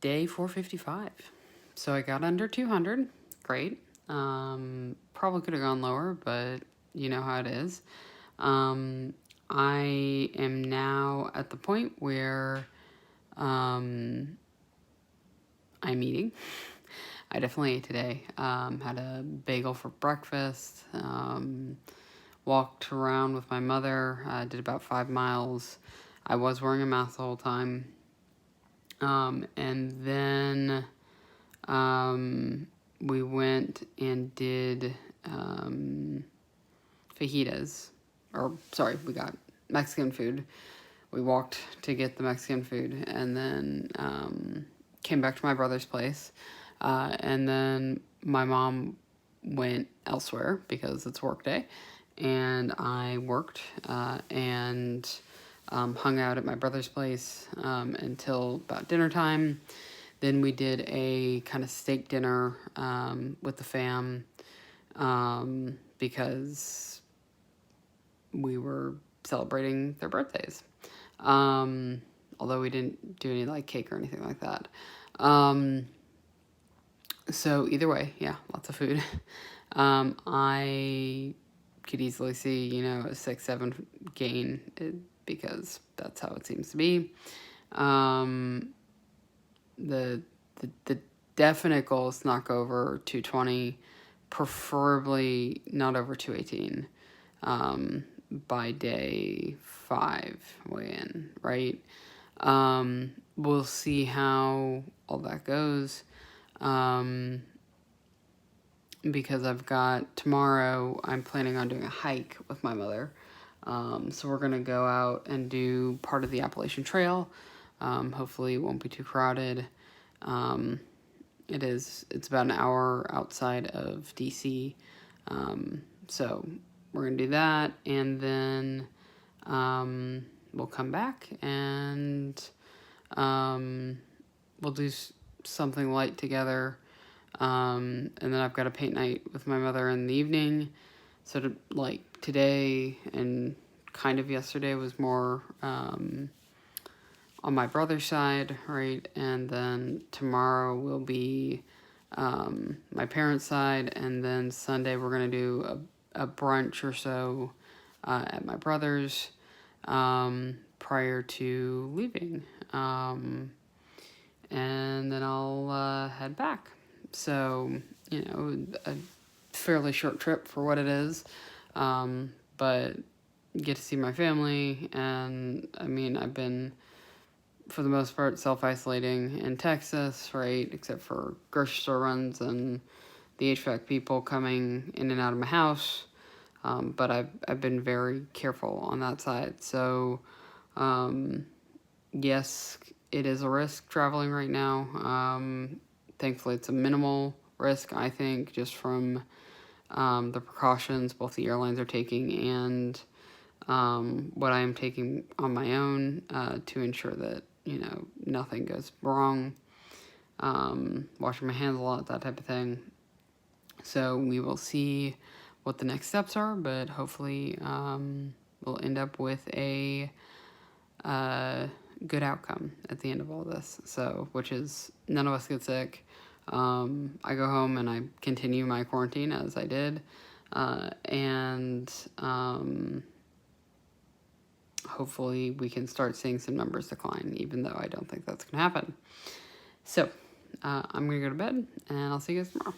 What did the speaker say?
day 455. So I got under 200. Great. Probably could have gone lower, but you know how it is. I am now at the point where I'm eating. I definitely ate today. Had a bagel for breakfast. Walked around with my mother. Did about 5 miles. I was wearing a mask the whole time. And then we went and did fajitas. We got Mexican food. We walked to get the Mexican food and then came back to my brother's place. And then my mom went elsewhere because it's work day. And I worked and hung out at my brother's place until about dinner time. Then we did a kind of steak dinner with the fam because we were celebrating their birthdays. Although we didn't do any like cake or anything like that. So either way, yeah, lots of food. I could easily see, a 6-7 gain because that's how it seems to be. The definite goal is to knock over 220, preferably not over 218 by day 5 weigh-in, right? We'll see how all that goes. Because tomorrow I'm planning on doing a hike with my mother. So we're going to go out and do part of the Appalachian Trail. Hopefully it won't be too crowded. It's about an hour outside of DC. So we're going to do that. And then, we'll come back and, we'll do something light together. And then I've got a paint night with my mother in the evening. So today and kind of yesterday was more on my brother's side, right? And then tomorrow will be my parents' side. And then Sunday we're going to do a brunch or so at my brother's prior to leaving. And then I'll head back. So, a fairly short trip for what it is, but get to see my family, and, I've been, for the most part, self-isolating in Texas, right, except for grocery store runs and the HVAC people coming in and out of my house, but I've been very careful on that side, so, yes, it is a risk traveling right now. Thankfully, it's a minimal risk, I think, just from the precautions both the airlines are taking and what I am taking on my own to ensure that, nothing goes wrong. Washing my hands a lot, that type of thing. So we will see what the next steps are, but hopefully we'll end up with a good outcome at the end of all this. So, which is none of us get sick. I go home and I continue my quarantine as I did. And hopefully we can start seeing some numbers decline, even though I don't think that's going to happen. So, I'm going to go to bed and I'll see you guys tomorrow.